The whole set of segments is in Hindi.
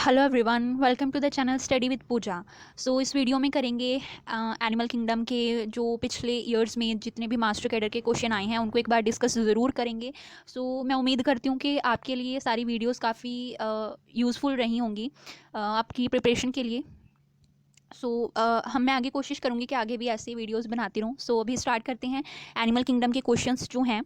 Hello everyone, welcome to the channel study with Pooja. So इस वीडियो में करेंगे एनिमल किंगडम के जो पिछले ईयर्स में जितने भी मास्टर कैडर के क्वेश्चन आए हैं उनको एक बार डिस्कस ज़रूर करेंगे। मैं उम्मीद करती हूँ कि आपके लिए ये सारी वीडियोस काफ़ी यूज़फुल रही होंगी आपकी प्रिपरेशन के लिए। मैं आगे कोशिश करूँगी कि आगे भी ऐसे वीडियोस बनाती रहूँ। अभी स्टार्ट करते हैं एनिमल किंगडम के क्वेश्चंस जो हैं।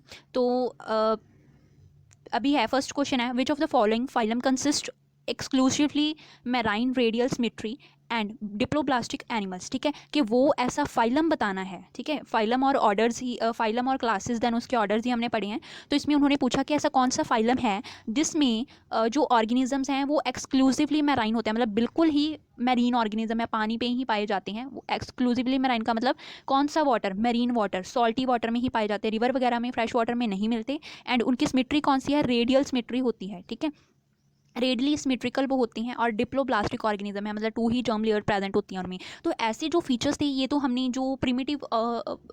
अभी है फर्स्ट क्वेश्चन है, विच of the following phylum consist exclusively marine radial symmetry and diploblastic animals. ठीक है, कि वो ऐसा फाइलम बताना है। ठीक है, फाइलम और ऑर्डर्स ही फाइलम और क्लासेस देन उसके ऑर्डर्स ही हमने पढ़े हैं। तो इसमें उन्होंने पूछा कि ऐसा कौन सा फाइलम है जिसमें जो ऑर्गेनिजम्स हैं वो एक्सक्लूसिवली मैराइन होते हैं, मतलब बिल्कुल ही मैरीन ऑर्गेनिज्म है, पानी पे ही पाए जाते हैं। वो एक्सक्लूसिवली मैराइन का मतलब कौन सा water, marine water, salty water में ही पाए जाते हैं, रिवर वगैरह में, फ्रेश वाटर में नहीं मिलते। एंड उनकी सिमेट्री कौन सी है, रेडियल सिमेट्री होती है। ठीक है, रेडली सिमेट्रिकल वो होती हैं। और डिप्लोब्लास्टिक ऑर्गेनिज्म है, मतलब 2 ही जर्म लेयर प्रेजेंट होती हैं उनमें। तो ऐसे जो फीचर्स थे ये तो हमने जो प्रिमिटिव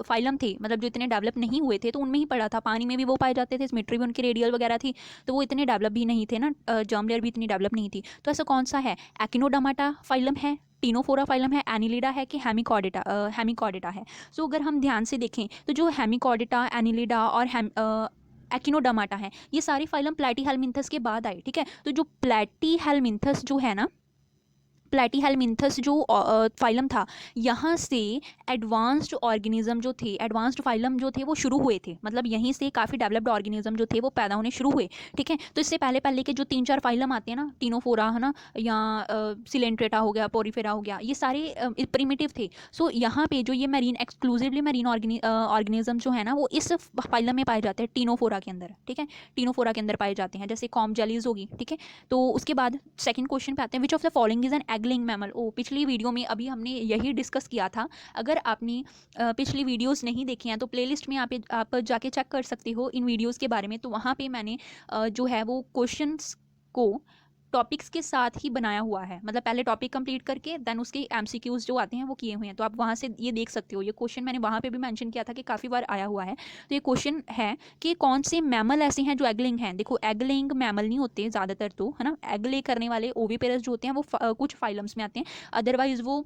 फाइलम थे, मतलब जो इतने डेवलप नहीं हुए थे, तो उनमें ही पढ़ा था। पानी में भी वो पाए जाते थे, सिमेट्री भी उनकी रेडियल वगैरह थी, तो वो इतने डेवलप भी नहीं थे ना, जर्म लेयर भी इतनी डेवलप नहीं थी। तो ऐसा कौन सा है, एक्टिनोडर्माटा फाइलम है, टिनोफोरा फाइलम है, एनिलिडा है कि हेमिकॉर्डेटा है। अगर हम ध्यान से देखें तो जो हेमिकॉर्डेटा, एनिलिडा और एक्टिनोडर्माटा है, ये सारी फाइलम प्लैटीहेल्मिन्थस के बाद आई। ठीक है, तो जो प्लैटीहेल्मिन्थस जो है ना, प्लैटीहेल्मिन्थस जो फाइलम था, यहाँ से एडवांस्ड ऑर्गेनिज्म जो थे, एडवांस्ड फाइलम जो थे वो शुरू हुए थे। मतलब यहीं से काफ़ी डेवलप्ड ऑर्गेनिज्म जो थे वो पैदा होने शुरू हुए। ठीक है, तो इससे पहले पहले के जो 3-4 फाइलम आते हैं ना, टिनोफोरा है ना, या सिलेंट्रेटा हो गया, पोरीफेरा हो गया, ये सारे प्रिमिटिव थे। यहाँ पे जो ये मैरीन, एक्सक्लूसिवली मैरीन ऑर्गेनिज्म जो है ना, वो इस फाइलम में पाए जाते हैं, टिनोफोरा के अंदर। ठीक है, टिनोफोरा के अंदर पाए जाते हैं, जैसे कॉम जेलीज होगी। ठीक है, तो उसके बाद सेकंड क्वेश्चन पे आते हैं, विच of the following is an egg-laying mammal. पिछली वीडियो में अभी हमने यही डिस्कस किया था। अगर आपने पिछली वीडियोस नहीं देखी हैं तो प्लेलिस्ट में आप जाके चेक कर सकते हो इन वीडियोस के बारे में। तो वहाँ पे मैंने जो है वो क्वेश्चंस को टॉपिक्स के साथ ही बनाया हुआ है, मतलब पहले टॉपिक कंप्लीट करके देन उसके एमसीक्यूज जो आते हैं वो किए हुए हैं। तो आप वहाँ से ये देख सकते हो, ये क्वेश्चन मैंने वहाँ पे भी मेंशन किया था कि काफ़ी बार आया हुआ है। तो ये क्वेश्चन है कि कौन से मैमल ऐसे हैं जो एगलिंग हैं। देखो, एगलिंग मैमल नहीं होते ज़्यादातर, तो है ना, एगले करने वाले ओविपेरस जो होते हैं वो कुछ फाइलम्स में आते हैं। अदरवाइज वो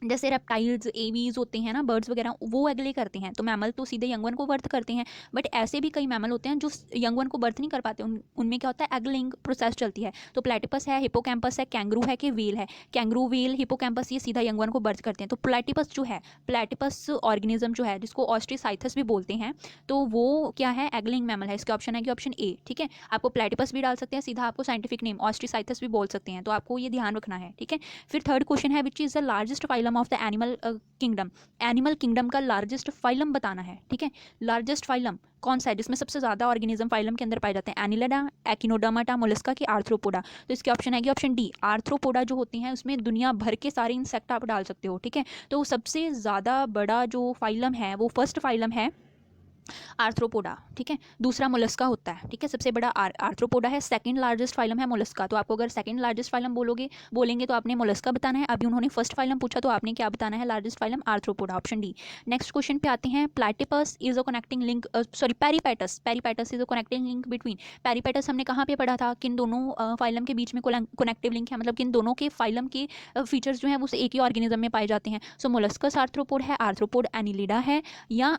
जैसे रेप्टाइल्स, एवीज होते हैं ना, बर्ड्स वगैरह, वो एगले करते हैं। तो मैमल तो सीधे यंग वन को बर्थ करते हैं, बट ऐसे भी कई मैमल होते हैं जो यंग वन को बर्थ नहीं कर पाते। उनमें क्या होता है, एगलिंग प्रोसेस चलती है। तो प्लेटिपस है, हिपोकैम्पस है, कैंगरू है कि व्हेल है। कैंगरू, व्हेल, हिपोकैम्पस ये सीधा यंग वन को बर्थ करते हैं। तो प्लेटिपस जो है, प्लेटिपस ऑर्गेनिज्म जो है, जिसको ऑस्ट्रीसाइथस भी बोलते हैं, तो वो क्या है, एगलिंग मैमल है। इसका ऑप्शन है कि ऑप्शन ए। ठीक है, आपको प्लेटिपस भी डाल सकते हैं, सीधा आपको साइंटिफिक नेम ऑस्ट्रीसाइथस भी बोल सकते हैं, तो आपको ये ध्यान रखना है। ठीक है, फिर थर्ड क्वेश्चन है, which is the largest phylum of the animal kingdom. Animal kingdom का लार्जेस्ट फाइलम बताना है। ठीक है, लार्जेस्ट फाइलम कौन सा है जिसमें सबसे ज्यादा ऑर्गेनिज्म फाइलम के अंदर पाए जाते हैं, एनिलिडा, एक्टिनोडर्माटा, मोलस्का की आर्थ्रोपोडा। तो इसके ऑप्शन है कि ऑप्शन डी, आर्थ्रोपोडा जो होती हैं उसमें दुनिया भर के सारे इंसेक्ट आप डाल सकते हो। ठीक है, तो सबसे ज्यादा बड़ा जो फाइलम है वो फर्स्ट फाइलम है आर्थ्रोपोडा। ठीक है, दूसरा मोलस्का होता है। ठीक है, सबसे बड़ा आर्थ्रोपोडा है, सेकंड लार्जेस्ट फाइलम है मोलस्का। तो आपको अगर सेकंड लार्जेस्ट फाइलम बोलेंगे तो आपने मोलस्का बताना है। अभी उन्होंने फर्स्ट फाइलम पूछा तो आपने क्या बताना है, largest phylum arthropoda, option D. Next question पे आते हैं, platypus is a connecting link, sorry peripatus is a connecting link between. Peripatus हमने कहाँ पे पढ़ा था, किन दोनों फाइलम के बीच में कनेक्टिव लिंक है, मतलब किन दोनों के फाइलम के फीचर्स जो है वो एक ही ऑर्गेनिज्म में पाए जाते हैं। मोलस्कस आर्थ्रोपोड है, आर्थ्रोपोड एनिलिडा है, या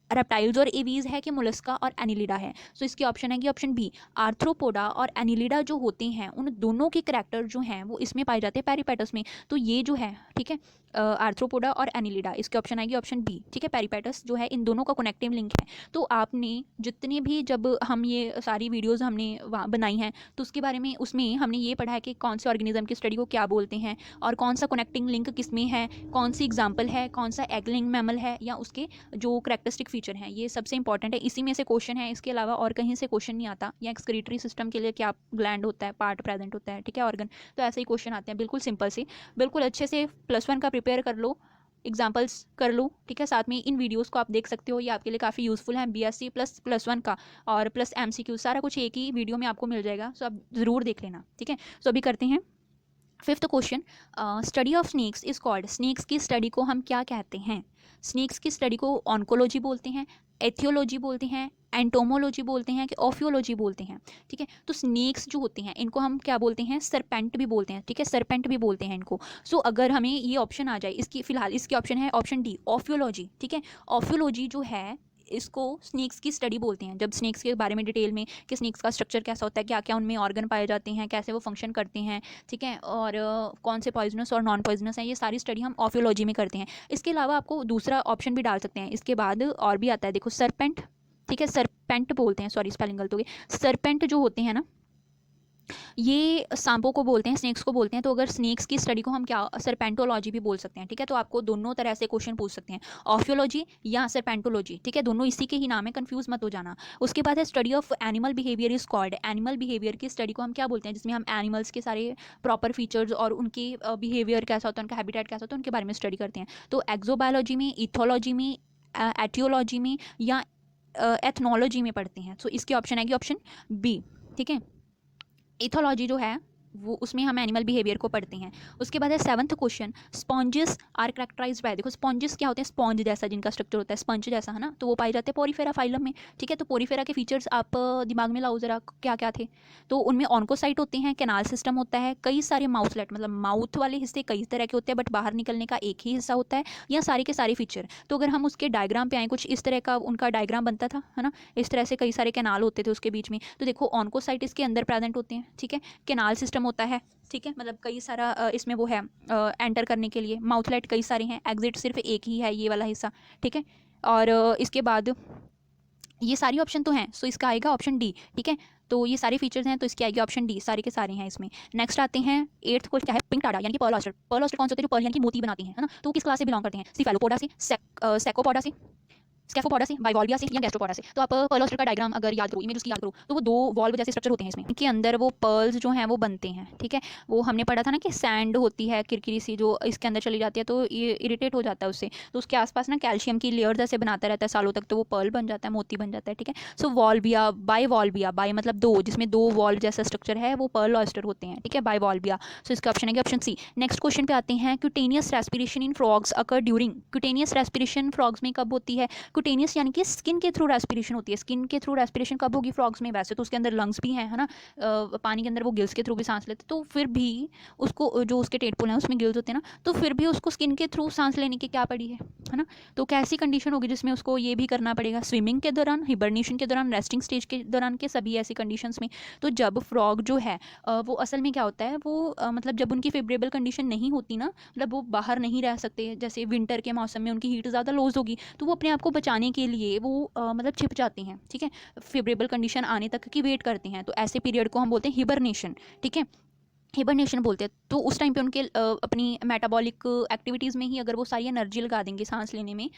रेप्टाइल्स और एवीज है कि मोलस्का और एनिलिडा है। इसके ऑप्शन है कि ऑप्शन बी, आर्थ्रोपोडा और एनिलिडा जो होते हैं उन दोनों के करैक्टर जो हैं वो इसमें पाए जाते हैं, पेरिपेटस में। तो ये जो है, ठीक है, आर्थ्रोपोडा और एनिलिडा, इसके ऑप्शन आएगी ऑप्शन बी। ठीक है, पेरिपेटस जो है इन दोनों का कनेक्टिव लिंक है। तो आपने जितने भी, जब हम ये सारी वीडियोज़ हमने वहाँ बनाई हैं तो उसके बारे में, उसमें हमने ये पढ़ा है कि कौन से ऑर्गेनिज्म की स्टडी को क्या बोलते हैं और कौन सा कनेक्टिंग लिंक किस में है, कौन सी एग्जाम्पल है, कौन सा एगलिंग मैमल है, या उसके जो करेक्टरिस्टिक फीचर हैं, ये सबसे इंपॉर्टेंट है। इसी में से क्वेश्चन है, इसके अलावा और कहीं से क्वेश्चन नहीं आता। या एक्सक्रीटरी सिस्टम के लिए क्या ग्लैंड होता है, पार्ट प्रेजेंट होता है, ठीक है, ऑर्गन, तो ऐसे ही क्वेश्चन आते हैं। बिल्कुल सिंपल से, बिल्कुल अच्छे से +1 का प्रिपेयर कर लो, एग्जाम्पल्स कर लो। ठीक है, साथ में इन वीडियोस को आप देख सकते हो, ये आपके लिए काफ़ी यूज़फुल है। बीएससी प्लस +1 का और प्लस एमसीक्यू सारा कुछ एक ही वीडियो में आपको मिल जाएगा। आप ज़रूर देख लेना। ठीक है, अभी करते हैं fifth question, study of snakes is called. Snakes की स्टडी को हम क्या कहते हैं? स्नेक्स की स्टडी को ऑन्कोलॉजी बोलते हैं, एथियोलॉजी बोलते हैं, एंटोमोलॉजी बोलते हैं कि ऑफियोलॉजी बोलते हैं, ठीक है। तो स्नेक्स जो होते हैं इनको हम क्या बोलते हैं, सरपेंट भी बोलते हैं, ठीक है, सरपेंट भी बोलते हैं इनको। सो अगर हमें ये ऑप्शन आ जाए, इसकी फिलहाल इसकी ऑप्शन है ऑप्शन डी, ऑफियोलॉजी, ठीक है। ऑफियोलॉजी जो है इसको स्नेक्स की स्टडी बोलते हैं, जब स्नेक्स के बारे में डिटेल में कि स्नेक्स का स्ट्रक्चर कैसा होता है, क्या क्या उनमें ऑर्गन पाए जाते हैं, कैसे वो फंक्शन करते हैं, ठीक है, और कौन से पॉइजनस और नॉन पॉइजनस हैं, ये सारी स्टडी हम ऑफियोलॉजी में करते हैं। इसके अलावा आपको दूसरा ऑप्शन भी डाल सकते हैं, इसके बाद और भी आता है, देखो सरपेंट, ठीक है, सरपेंट बोलते हैं, सॉरी स्पेलिंग गलत हो गई, सरपेंट जो होते हैं ना ये सांपों को बोलते हैं, स्नेक्स को बोलते हैं। तो अगर स्नेक्स की स्टडी को हम क्या सरपेंटोलॉजी भी बोल सकते हैं, ठीक है। तो आपको दोनों तरह से क्वेश्चन पूछ सकते हैं, ऑफियोलॉजी या सरपेंटोलॉजी, ठीक है, दोनों इसी के ही नाम है, कंफ्यूज मत हो जाना। उसके बाद है study of animal behaviour is called, animal behaviour की स्टडी को हम क्या बोलते हैं, जिसमें हम एनिमल्स के सारे प्रॉपर फीचर्स और उनके बिहेवियर कैसा होता है, उनका हैबिटेट कैसा होता है, उनके बारे में स्टडी करते हैं। तो एक्जोबायोलॉजी में, इथोलॉजी में, एटियोलॉजी में या एथनोलॉजी में पढ़ते हैं। तो इसकी ऑप्शन है कि ऑप्शन बी, ठीक है। इथोलॉजी जो है वो उसमें हम एनिमल बिहेवियर को पढ़ते हैं। उसके बाद है 7th question, sponges are characterized by, देखो स्पॉन्जेस क्या होते हैं, स्पॉन्ज जैसा जिनका स्ट्रक्चर होता है, स्पंज जैसा, है ना, तो वो पाए जाते हैं पोरीफेरा फाइलम में, ठीक है। तो पोरीफेरा के फीचर्स आप दिमाग में लाओ जरा, क्या क्या थे। तो उनमें ऑन्कोसाइट होते हैं, कैनाल सिस्टम होता है, कई सारे माउथलेट, मतलब माउथ वाले हिस्से कई तरह के होते हैं बट बाहर निकलने का एक ही हिस्सा होता है, या सारे के सारे फीचर। तो अगर हम उसके डायग्राम पे आए, कुछ इस तरह का उनका डायग्राम बनता था, है ना, इस तरह से कई सारे कैनाल होते थे उसके बीच में। तो देखो ऑन्कोसाइट इसके अंदर प्रेजेंट होते हैं, ठीक है, कैनाल सिस्टम होता है, ठीक है, मतलब कई सारा इसमें वो है एंटर करने के लिए, माउथलेट कई सारे हैं, एग्जिट सिर्फ एक ही है, ये वाला हिस्सा, ठीक है। और इसके बाद ये सारी ऑप्शन तो हैं, सो इसका आएगा ऑप्शन डी, ठीक है। तो ये सारे फीचर्स हैं, तो इसकी आएगी ऑप्शन डी, सारे के सारे हैं इसमें। नेक्स्ट आते हैं 8th क्वेश्चन, क्या है, पिंक टाडा यानी कि पर्ल ऑयस्टर। पर्ल ऑयस्टर कौन से होते हैं, जो पर्ल यानी कि मोती बनाती हैं, है ना। तो किस क्लास से बिलोंग करते हैं, सिफेलोपोडा से, सेकोपोडा से, स्कैफोपोडा से, बाइवॉल्विया से या गैस्ट्रोपोडा से। तो आप पर्ल ऑयस्टर का डायग्राम अगर याद करो, इमेज उसकी याद करो, तो वो दो वॉल्व जैसे स्ट्रक्चर होते हैं इसमें, इनके अंदर वो पर्ल्स जो हैं वो बनते हैं, ठीक है। वो हमने पढ़ा था ना कि सैंड होती है किरकिरी सी, जो इसके अंदर चली जाती है तो ये इरिटेट हो जाता है उससे, तो उसके आसपास ना कैल्शियम की लेयर जैसे बनाता रहता है सालों तक, तो वो पर्ल बन जाता है, मोती बन जाता है, ठीक है। सो वॉल्विया, बाइवॉल्विया, बाई मतलब दो, जिसमें दो वॉल्व जैसा स्ट्रक्चर है, वो पर्ल ऑयस्टर होते हैं, ठीक है, बाइवॉल्विया। सो इसका ऑप्शन है कि ऑप्शन सी। नेक्स्ट क्वेश्चन पे आते हैं, cutaneous respiration in frogs occur during, cutaneous respiration frogs में कब होती है, क्यूटेनियस यानी कि स्किन के थ्रू रेस्पिरेशन होती है। स्किन के थ्रू रेस्पिरेशन कब होगी फ्रॉग्स में, वैसे तो उसके अंदर लंग्स भी हैं, है ना, पानी के अंदर वो गिल्स के थ्रू भी सांस लेते, तो फिर भी उसको जो उसके टेडपोल हैं उसमें गिल्स होते हैं ना, तो फिर भी उसको स्किन के थ्रू सांस लेने की क्या पड़ी है ना। तो कैसी कंडीशन होगी जिसमें उसको ये भी करना पड़ेगा, स्विमिंग के दौरान, हिबरनेशन के दौरान, रेस्टिंग स्टेज के दौरान, के सभी ऐसी कंडीशंस में। तो जब फ्रॉग जो है वो असल में क्या होता है, वो मतलब जब उनकी फेवरेबल कंडीशन नहीं होती ना, मतलब वो बाहर नहीं रह सकते, जैसे विंटर के मौसम में उनकी हीट ज़्यादा लॉस होगी, तो वो अपने आप को बचाने के लिए वो मतलब छिप जाते हैं, ठीक है, फेवरेबल कंडीशन आने तक की वेट करते हैं। तो ऐसे पीरियड को हम बोलते हैं हिबरनेशन, ठीक है, हिबरनेशन बोलते हैं। तो उस टाइम पे उनके अपनी मेटाबॉलिक एक्टिविटीज़ में ही अगर वो सारी एनर्जी लगा देंगे सांस लेने में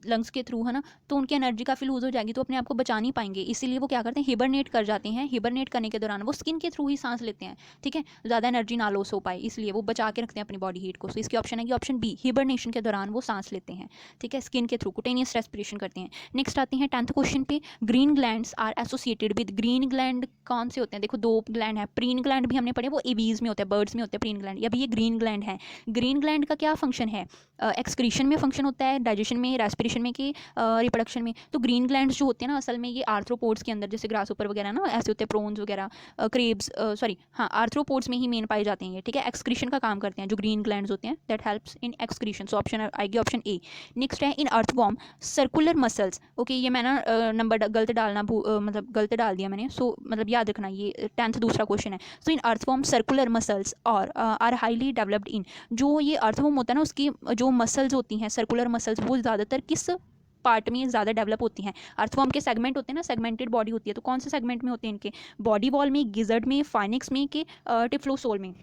लंग्स के थ्रू, है ना, तो उनकी एनर्जी काफ़ी लूज़ हो जाएगी, तो अपने आप को बचा नहीं पाएंगे, इसीलिए वो क्या करते हैं, हिबरनेट कर जाते हैं। हिबरनेट करने के दौरान वो स्किन के थ्रू ही सांस लेते हैं, ठीक है, ज़्यादा एनर्जी ना लॉस हो पाए, इसलिए वो बचा के रखते हैं अपनी बॉडी हीट को। तो इसकी ऑप्शन है कि ऑप्शन बी, हिबरनेशन के दौरान वो सांस लेते हैं, ठीक है, स्किन के थ्रू कुटेनियस रेस्पिरेशन करते हैं। नेक्स्ट आते हैं 10th क्वेश्चन पे, green glands are associated with, green gland कौन से होते हैं, देखो दो ग्लैंड है, प्रीन ग्लैंड भी हमने पढ़े, वो एवीज में होते हैं, बर्ड्स में होते हैं प्रीन ग्लैंड, या भी ये ग्रीन ग्लैंड है। ग्रीन ग्लैंड का क्या फंक्शन है, एक्सक्रीशन में फंक्शन होता है, डाइजेशन में, रेस्पिरेशन में, कि रिप्रोडक्शन में। तो ग्रीन ग्लैंड्स जो होते हैं ना असल में ये आर्थ्रोपोड्स के अंदर, जैसे ग्रास ऊपर वगैरह ना ऐसे होते हैं, प्रोन्स वगैरह, क्रेब्स, सॉरी हाँ, आर्थ्रोपोड्स में ही मेन पाए जाते हैं ये, ठीक है, एक्सक्रीशन का काम करते हैं जो ग्रीन ग्लैंड्स होते हैं, that helps in excretion. So option आएगी ऑप्शन ए। नेक्स्ट है इन अर्थवॉर्म सर्कुलर मसल्स, ओके, ये मैं ना नंबर गलत डालना मतलब गलत डाल दिया मैंने, सो मतलब याद रखना ये 10th दूसरा क्वेश्चन है। सो इन अर्थवॉर्म सर्कुलर मसल्स और आर हाईली डेवलप्ड इन, जो ये अर्थवॉर्म होता है ना उसकी जो मसल्स होती हैं सर्कुलर मसल्स, वो ज़्यादातर किस पार्ट में ज़्यादा डेवलप होती हैं। अर्थवॉर्म के सेगमेंट होते हैं ना, सेगमेंटेड बॉडी होती है, तो कौन से सेगमेंट में होते हैं इनके, बॉडी वॉल में, गिजर्ड में, फाइनिक्स में, कि टिफ्लोसोल में।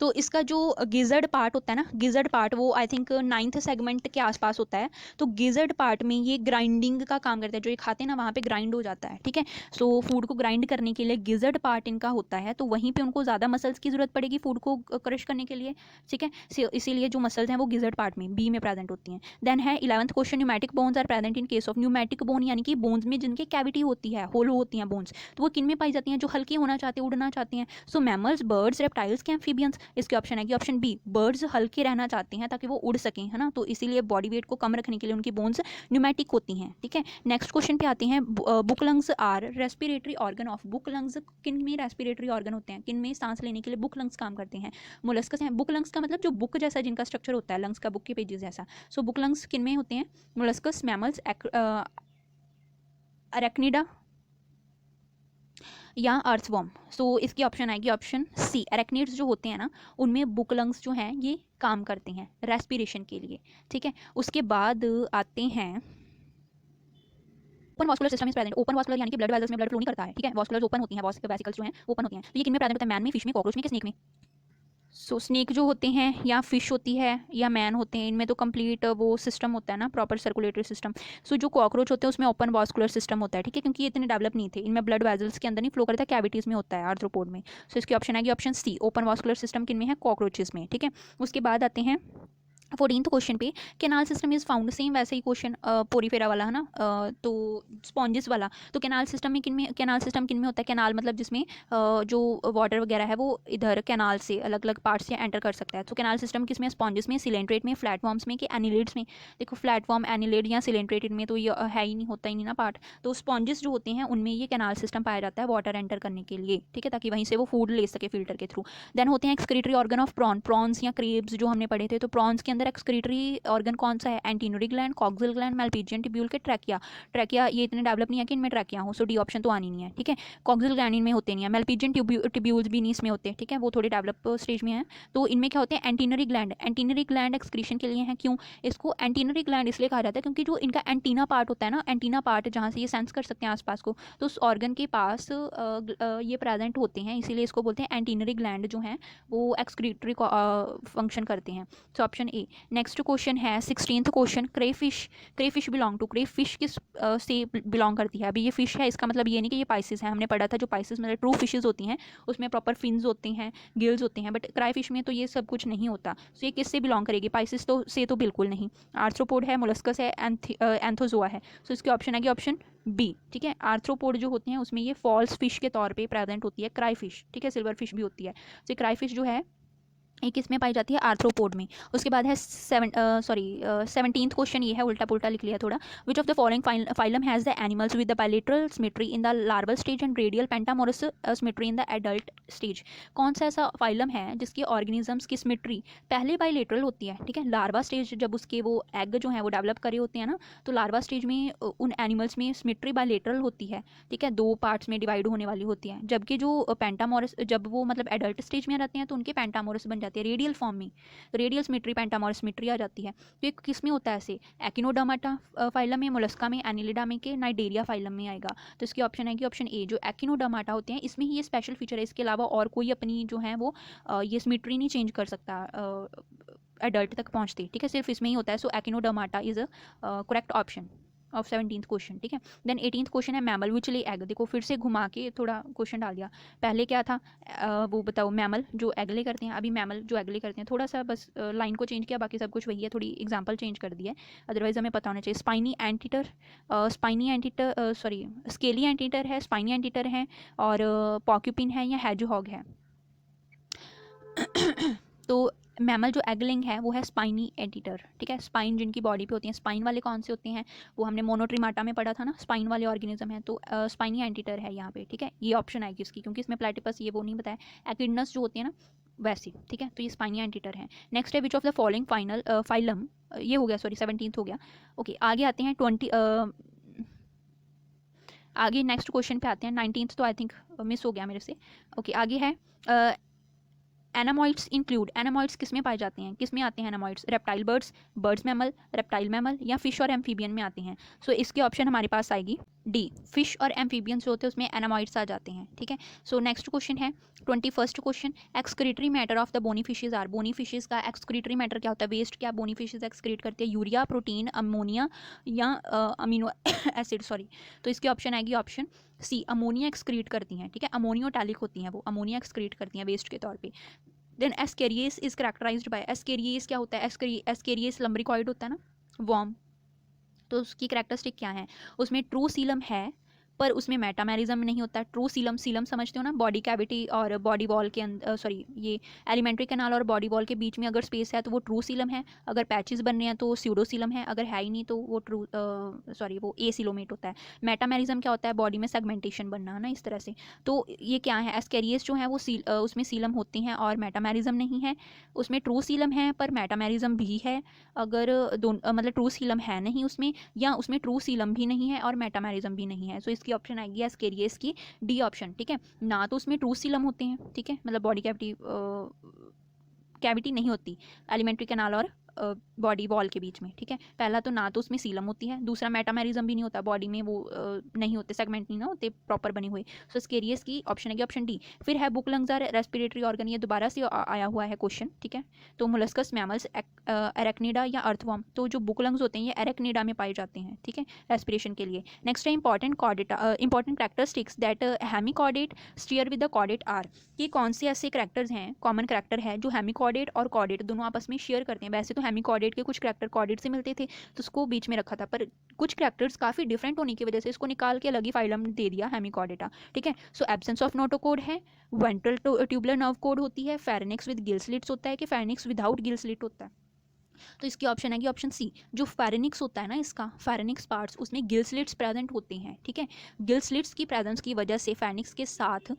तो इसका जो गिजर्ड पार्ट होता है ना, गिजर्ड पार्ट वो आई थिंक 9th सेगमेंट के आसपास होता है। तो गिजर्ड पार्ट में ये ग्राइंडिंग का काम करता है, जो ये खाते हैं ना वहाँ पे ग्राइंड हो जाता है, ठीक है। सो फूड को ग्राइंड करने के लिए गिजर्ड पार्ट इनका होता है, तो वहीं पे उनको ज़्यादा मसल्स की ज़रूरत पड़ेगी फूड को क्रश करने के लिए, ठीक है। इसीलिए जो मसल्स हैं वो गिजर्ड पार्ट में, बी में प्रेजेंट होती हैं। देन है 11th question, pneumatic bones are present in case of, pneumatic bone यानी कि बोन्स में जिनके कैविटी होती है, होलो होती हैं बोन्स, तो वो किन में पाई जाती हैं, जो हल्की होना चाहते हैं, उड़ना चाहते हैं। सो मैमल्स, बर्ड्स, रेप्टाइल्स के एम्फीबियंस, इसके ऑप्शन है कि ऑप्शन बी, बर्ड्स हल्के रहना चाहते हैं ताकि वो उड़ सकें, है ना, तो इसीलिए बॉडी वेट को कम रखने के लिए उनकी बोन्स न्यूमेटिक होती हैं, ठीक है। नेक्स्ट क्वेश्चन पे आते हैं, book lungs are respiratory organ of, book lungs किन में रेस्पिरेटरी ऑर्गन होते हैं, किन में सांस लेने के लिए बुक लंग्स काम करते हैं, मोलस्कस हैं। बुक लंग्स का मतलब जो बुक जैसा जिनका स्ट्रक्चर होता है, लंग्स का बुक के पेजेस जैसा, सो बुक लंग्स किन में होते हैं, मोलस्कस, मैमल्स, अरेक्निडा या अर्थवॉर्म। सो इसकी ऑप्शन आएगी ऑप्शन सी, अरेक्निड्स जो होते हैं ना, उनमें बुक लंग्स जो हैं ये काम करते हैं रेस्पिरेशन के लिए, ठीक है। उसके बाद आते हैं, open vascular system is present, open vascular यानी कि ब्लड वेसल्स में ब्लड फ्लो नहीं करता है, ठीक है, वास्कुलर ओपन होती हैं, वेसिकल्स जो हैं ओपन होती हैं, तो ये किन में प्रेजेंट होता है, मैन में, फिश में, कॉकरोच में, कि स्नेक में। सो स्नेक जो होते हैं या फिश होती है या मैन होते हैं, इनमें तो कंप्लीट वो सिस्टम होता है ना, प्रॉपर सर्कुलेटरी सिस्टम। सो जो कॉकरोच होते हैं उसमें ओपन वास्कुलर सिस्टम होता है, ठीक है, क्योंकि ये इतने डेवलप नहीं थे, इनमें ब्लड वेजल्स के अंदर नहीं फ्लो करता है, कैविटीज़ में होता है आर्थ्रोपोड में। सो इसकी ऑप्शन आएगी option C, open vascular system किन में है, कॉकरोचेस में, ठीक है। उसके बाद आते हैं 14th क्वेश्चन पे, canal system is found, same वैसे ही क्वेश्चन पोरीफेरा वाला है ना, तो स्पॉन्जेस वाला, तो कैनाल सिस्टम में किन में, कैनाल सिस्टम किन में होता है, कैनाल मतलब जिसमें जो वाटर वगैरह है वो इधर कैनाल से अलग अलग पार्ट से एंटर कर सकता है। तो कैनाल सिस्टम किस में, स्पॉन्जेस में, सिलेंट्रेट में, फ्लैटफॉर्म्स में, कि एनिलेट्स में। देखो फ्लैटफॉर्म, एनिलेट या सिलेंट्रेटेड में तो ये है ही नहीं, होता ही नहीं ना पार्ट, तो स्पॉन्जेस जो होते हैं उनमें ये कैनाल सिस्टम पाया जाता है वाटर एंटर करने के लिए, ठीक है, ताकि वहीं से वो फूड ले सके फिल्टर के थ्रू। देन होते हैं excretory organ of prawn, prawns या क्रेब्स जो हमने पढ़े थे, तो प्रॉन्स के अंदर एक्सक्रीटरी ऑर्गन कौन सा है, एंटीनरी ग्लैंड, कॉक्सियल ग्लैंड, मैल्पिजियन ट्यूब्यूल के ट्रैकिया। ट्रैकिया ये इतने डेवलप नहीं है कि इनमें ट्रैकिया हो, सो डी ऑप्शन तो आनी नहीं है, ठीक है। कॉक्सियल ग्लैंड इनमें होते नहीं है, मैल्पिजियन ट्यूब्यूल्स भी नहीं इसमें होते, ठीक है, वो थोड़े डेवलप स्टेज में है। तो इनमें क्या होते हैं, एंटीनरी ग्लैंड, एंटीनरी ग्लैंड एक्सक्रीशन के लिए है। क्यों इसको एंटीनरी ग्लैंड इसलिए कहा जाता है क्योंकि जो इनका एंटीना पार्ट होता है ना, एंटीना पार्ट जहाँ से ये सेंस कर सकते हैं आसपास को, तो उस ऑर्गन के पास ये प्रेजेंट होते हैं, इसीलिए इसको बोलते हैं एंटीनरी ग्लैंड जो हैं वो एक्सक्रीटरी फंक्शन करते हैं। So option A. Next question है 16th question, crayfish, crayfish belong to, crayfish किस से बिलोंग करती है। अभी ये फिश है, इसका मतलब ये नहीं कि ये पाइसिस है, हमने पढ़ा था जो पाइसिस मतलब ट्रू फिशेज होती हैं उसमें प्रॉपर फिन्स होते हैं, गिल्स होते हैं, बट क्राई फिश में तो ये सब कुछ नहीं होता। सो ये किससे बिलोंग करेगी, पाइसिस तो से तो बिल्कुल नहीं, आर्थ्रोपोड है, मोलस्कस है, एंथोजोआ है। सो इसके ऑप्शन आएगी ऑप्शन बी, ठीक है। आर्थ्रोपोड जो होते हैं उसमें ये फॉल्स फिश के तौर पे प्रेजेंट होती है, क्राई फिश, ठीक है, सिल्वर फिश भी होती है। तो क्राई फिश जो है ये किस में पाई जाती है, आर्थ्रोपोड में। उसके बाद है 17th क्वेश्चन, ये है उल्टा पुल्टा लिख लिया थोड़ा, which of the following phylum has the animals with the bilateral symmetry in the larval stage and radial pentamerous symmetry in the adult stage. कौन सा ऐसा फाइलम है जिसकी ऑर्गेनिजम्स की सिमेट्री पहले बायलेटरल होती है, ठीक है, लार्वा स्टेज जब उसके वो एग जो है वो डेवलप करे होते हैं ना, तो लार्वा स्टेज में उन एनिमल्स में सिमेट्री बायलेटरल होती है, ठीक है, दो पार्ट्स में डिवाइड होने वाली होती है। जबकि जो पेंटामोरस जब वो मतलब एडल्ट स्टेज में रहते हैं तो उनके पेंटामोरस बन जाते हैं रेडियल फॉर्म में, रेडियल सिमेट्री, पेंटामोरस सिमेट्री आ जाती है। तो ये किस में होता है ऐसे, एक्टिनोडर्माटा फाइलम में, मोलस्का में, एनिलिडा में, के नाइडेरिया फाइलम में आएगा। तो इसकी ऑप्शन है कि ऑप्शन ए, जो एक्टिनोडर्माटा होते हैं इसमें ही ये स्पेशल फीचर है, इसके अलावा और कोई अपनी जो है वो ये सिमेट्री नहीं चेंज कर सकता एडल्ट तक पहुंचती, ठीक है, सिर्फ इसमें ही होता है। So echinodermata is a correct option of 17th question, ठीक है। देन 18th क्वेश्चन है मैमल विच ले एग, देखो फिर से घुमा के थोड़ा क्वेश्चन डाल दिया, पहले क्या था वो बताओ, मैमल जो एग ले करते हैं, अभी मैमल जो एग ले करते हैं, थोड़ा सा बस लाइन को चेंज किया, बाकी सब कुछ वही है, थोड़ी एग्जांपल चेंज कर दिया है, अदरवाइज हमें पता होना चाहिए। Spiny anteater sorry scaly anteater है, स्पाइनी एंटीटर है, और पॉक्यूपिन है या हैजहॉग है। तो मैमल जो एगलिंग है वो है स्पाइनी एंटीटर, ठीक है, स्पाइन जिनकी बॉडी पे होती है, स्पाइन वाले कौन से होते हैं वो हमने मोनोट्रीमाटा में पढ़ा था ना, स्पाइन वाले ऑर्गेनिज्म है, तो स्पाइनी एंटीटर है यहाँ पे, ठीक है, ये ऑप्शन आएगी इसकी, क्योंकि इसमें प्लेटिपस ये वो नहीं बताया, एकिडनस जो होती है ना वैसी, ठीक है, तो ये स्पाइनी एंटीटर है। नेक्स्ट है विच ऑफ द फॉलोइंग फाइलम, ये हो गया, सॉरी 17th हो गया। ओके आगे आते हैं 20 आगे नेक्स्ट क्वेश्चन पे आते हैं, 19th तो आई थिंक मिस हो गया मेरे से। ओके आगे है एनामॉइड्स इंक्लूड, एनामॉइड्स किस में पाए जाते हैं, किस में आते हैं एनामॉइड्स, reptile birds, birds mammal, reptile mammal या फिश और एम्फीबियन में आते हैं। सो इसके ऑप्शन हमारे पास आएगी डी, फिश और एम्फीबियंस जो होते हैं उसमें एनामॉइड्स आ जाते हैं, ठीक है। सो नेक्स्ट क्वेश्चन है 21st question, excretory matter of the bony fishes are, bony fishes का एक्सक्रीटरी मैटर क्या होता है, वेस्ट क्या बोनी फिशेज एक्सक्रीट करती है, यूरिया, प्रोटीन, अमोनिया या अमीनो एसिड, सॉरी। तो इसकी ऑप्शन आएगी ऑप्शन सी, अमोनिया एक्सक्रीट करती हैं, ठीक है, अमोनियोटैलिक होती हैं वो, अमोनिया एक्सक्रीट करती हैं वेस्ट के तौर पे। देन एस्केरियस इज कैरेक्टराइज्ड बाय, एस्केरियस क्या होता है, एस्केरियस लम्ब्रिकॉइड होता है ना, वॉर्म, तो उसकी कैरेक्टरिस्टिक क्या है, उसमें ट्रू सीलम है, पर उसमें मेटामेरिज्म नहीं होता। ट्रू सीलम, सीलम समझते हो ना, बॉडी कैविटी और बॉडी वॉल के अंदर, सॉरी ये एलिमेंट्री कैनाल और बॉडी वॉल के बीच में अगर स्पेस है तो वो ट्रू सीलम है, अगर पैचेस बन रहे हैं तो स्यूडो सीलम है, अगर है ही नहीं तो वो ट्रू सॉरी वो ए सीलोमेट होता है। मेटामेरिज्म क्या होता है, बॉडी में सेगमेंटेशन बनना ना, इस तरह से। तो ये क्या है, एस्केरियस जो है वो उसमें सीलम होती हैं और मेटामेरिज्म नहीं है। उसमें ट्रू सीलम है पर मेटामेरिज्म भी है, अगर मतलब ट्रू सीलम है नहीं उसमें, या उसमें ट्रू सीलम भी नहीं है और मेटामेरिज्म भी नहीं है। सो इसकी ऑप्शन आएगी एस्केरियस की डी ऑप्शन, ठीक है। ना तो उसमें ट्रू सीलम होते हैं, ठीक है, मतलब बॉडी कैविटी नहीं होती एलिमेंट्री कैनाल और बॉडी वॉल के बीच में, ठीक है। पहला तो ना तो उसमें सीलम होती है, दूसरा मेटामेरिज्म भी नहीं होता, बॉडी में वो नहीं होते, सेगमेंट नहीं ना होते प्रॉपर बने हुए। सो स्केरियस की ऑप्शन है कि ऑप्शन डी। फिर है book lungs are respiratory organ, ये दोबारा से आया हुआ है क्वेश्चन, ठीक है। तो मोलस्कस, मैमल्स, एरेक्निडा या अर्थवर्म, तो जो बुक लंग्स होते हैं ये एरेक्निडा में पाए जाते हैं, ठीक है, रेस्पिरेशन के लिए। नेक्स्ट है important characteristics that hemichordate share with the chordate are, ये कौन से ऐसे करैक्टर्स हैं, कॉमन करैक्टर है जो हेमिकॉर्डेट और कॉर्डेट दोनों आपस में शेयर करते हैं। वैसे तो हेमिकॉर्डेट के कुछ करैक्टर कॉर्डेट से मिलते थे तो उसको बीच में रखा था, पर कुछ करैक्टर्स काफ़ी डिफरेंट होने की वजह से इसको निकाल के अलग ही फाइलम दे दिया हेमिकॉर्डेटा, ठीक है। सो एब्सेंस ऑफ नोटोकोड है, वेंट्रल ट्यूबुलर नर्व कोड होती है, फेरेनिक्स विद गिल स्लिट्स होता है कि फेरेनिक्स विदाउट गिल स्लिट होता है। तो इसकी ऑप्शन है कि ऑप्शन सी, जो फेरेनिक्स होता है ना, इसका फेरेनिक्स पार्ट्स उसमें गिल स्लिट्स प्रेजेंट होते हैं, ठीक है। गिल स्लिट्स की प्रेजेंस की वजह से फेरेनिक्स के साथ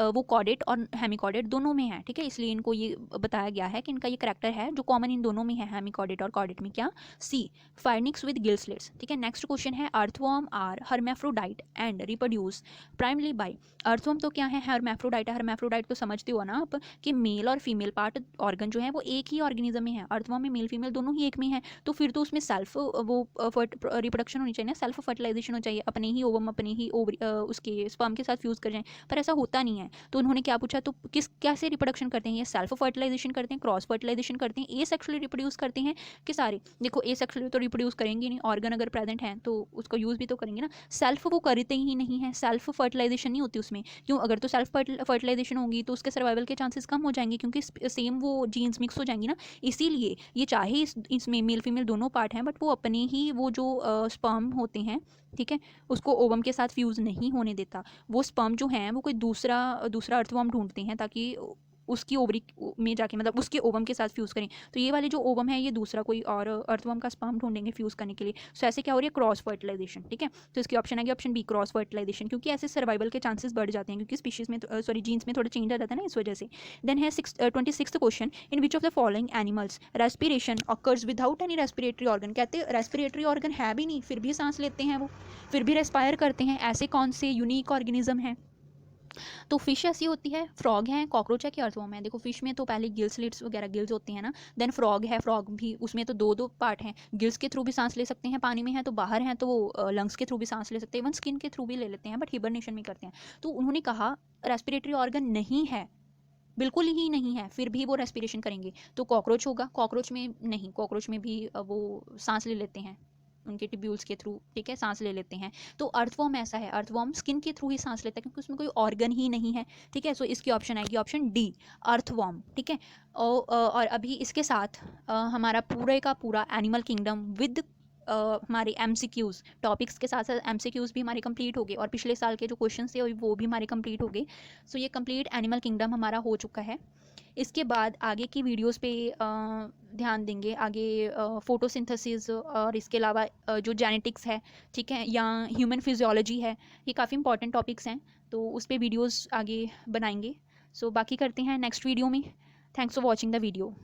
वो कॉर्डेट और हेमिकॉर्डेट दोनों में है, ठीक है, इसलिए इनको ये बताया गया है कि इनका ये करैक्टर है जो कॉमन इन दोनों में है, हेमिकॉर्डेट और कॉर्डेट में, क्या, C, pharynx with gill slits, ठीक है। नेक्स्ट क्वेश्चन है earthworm are hermaphrodite and reproduce primarily by, earthworm तो क्या है, हर्मेफ्रोडाइट है। हर्मेफ्रोडाइट तो समझते हो ना आप कि मेल और फीमेल पार्ट ऑर्गन जो है वो एक ही ऑर्गेनिज्म में है, अर्थवर्म में मेल फीमेल दोनों ही एक में है, तो फिर तो उसमें सेल्फ वो रिप्रोडक्शन होनी चाहिए ना, सेल्फ फर्टिलाइजेशन हो चाहिए, अपने ही ओवम अपने ही उसके स्पर्म के साथ फ्यूज कर जाएं, पर ऐसा होता नहीं है। तो उन्होंने क्या पूछा, तो किस कैसे रिप्रोडक्शन करते हैं, ये सेल्फ फर्टिलाइजेशन करते हैं, क्रॉस फर्टिलाइजेशन करते हैं, ए सेक्सुअली रिप्रोड्यूस करते हैं कि सारे, देखो ए सेक्सुअली तो रिप्रोड्यूस करेंगे नहीं, ऑर्गन अगर प्रेजेंट है तो उसको यूज़ भी तो करेंगे ना, सेल्फ वो करते ही नहीं है, सेल्फ फर्टिलाइजेशन नहीं होती उसमें। क्यों, अगर तो सेल्फ फर्टिलाइजेशन होगी तो उसके सर्वाइवल के चांसेस कम हो जाएंगे क्योंकि सेम वो जीन्स मिक्स हो जाएंगी ना, इसीलिए ये चाहे इसमें मेल फीमेल दोनों पार्ट हैं, बट वो अपने ही वो जो स्पर्म होते हैं, ठीक है, उसको ओवम के साथ फ्यूज़ नहीं होने देता। वो स्पर्म जो हैं वो कोई दूसरा अर्थवर्म ढूंढते हैं ताकि उसकी ओवरी में जाके, मतलब उसके ओवम के साथ फ्यूज़ करें। तो ये वाले जो ओवम है ये दूसरा कोई और अर्थवर्म का स्पर्म ढूंढेंगे फ्यूज़ करने के लिए। सो ऐसे क्या हो रही है, क्रॉस फर्टिलाइजेशन, ठीक है। तो इसकी ऑप्शन है कि ऑप्शन बी, क्रॉस फर्टिलाइजेशन, क्योंकि ऐसे सर्वाइवल के चांसेस बढ़ जाते हैं क्योंकि स्पीशीज में सॉरी जीन्स में थोड़ा चेंज आ जाता है ना, इस वजह से। देन है 26th question, in which of the following animals respiration occurs without any respiratory organ, कहते हैं रेस्पिरेटरी ऑर्गन है भी नहीं फिर भी सांस लेते हैं, वो फिर भी रेस्पायर करते हैं, ऐसे कौन से यूनिक ऑर्गेनिज्म हैं। तो फिश ऐसी होती है, फ्रॉग है, कॉकरोच है कि अर्थवर्म है। देखो फिश में तो पहले गिल स्लिट्स वगैरह गिल्स होते हैं ना, देन फ्रॉग है, फ्रॉग भी उसमें तो दो पार्ट हैं, गिल्स के थ्रू भी सांस ले सकते हैं, पानी में है तो बाहर हैं तो वो लंग्स के थ्रू भी सांस ले सकते हैं, इवन स्किन के थ्रू भी ले लेते हैं, बट हिबरनेशन में करते हैं। तो उन्होंने कहा रेस्पिरेटरी ऑर्गन नहीं है, बिल्कुल ही नहीं है, फिर भी वो रेस्पिरेशन करेंगे, तो कॉकरोच होगा। कॉकरोच में नहीं, कॉकरोच में भी वो सांस ले लेते हैं उनके टिब्यूल्स के थ्रू, ठीक है, सांस ले लेते हैं। तो अर्थवर्म ऐसा है, अर्थवर्म स्किन के थ्रू ही सांस लेता है क्योंकि उसमें कोई ऑर्गन ही नहीं है, ठीक है। सो इसकी ऑप्शन आएगी ऑप्शन डी, अर्थवर्म, ठीक है। और अभी इसके साथ हमारा पूरे का पूरा एनिमल किंगडम विद हमारे MCQs टॉपिक्स के साथ साथ MCQs भी हमारे कंप्लीट हो गए और पिछले साल के जो क्वेश्चन थे वो भी हमारे कंप्लीट हो गए। सो ये कंप्लीट एनिमल किंगडम हमारा हो चुका है। इसके बाद आगे की वीडियोस पे ध्यान देंगे, आगे फोटोसिंथेसिस और इसके अलावा जो जेनेटिक्स है, ठीक है, या ह्यूमन फिजियोलॉजी है, ये काफ़ी इंपॉर्टेंट टॉपिक्स हैं, तो उस पर वीडियोस आगे बनाएंगे। सो बाकी करते हैं नेक्स्ट वीडियो में। Thanks for watching the video.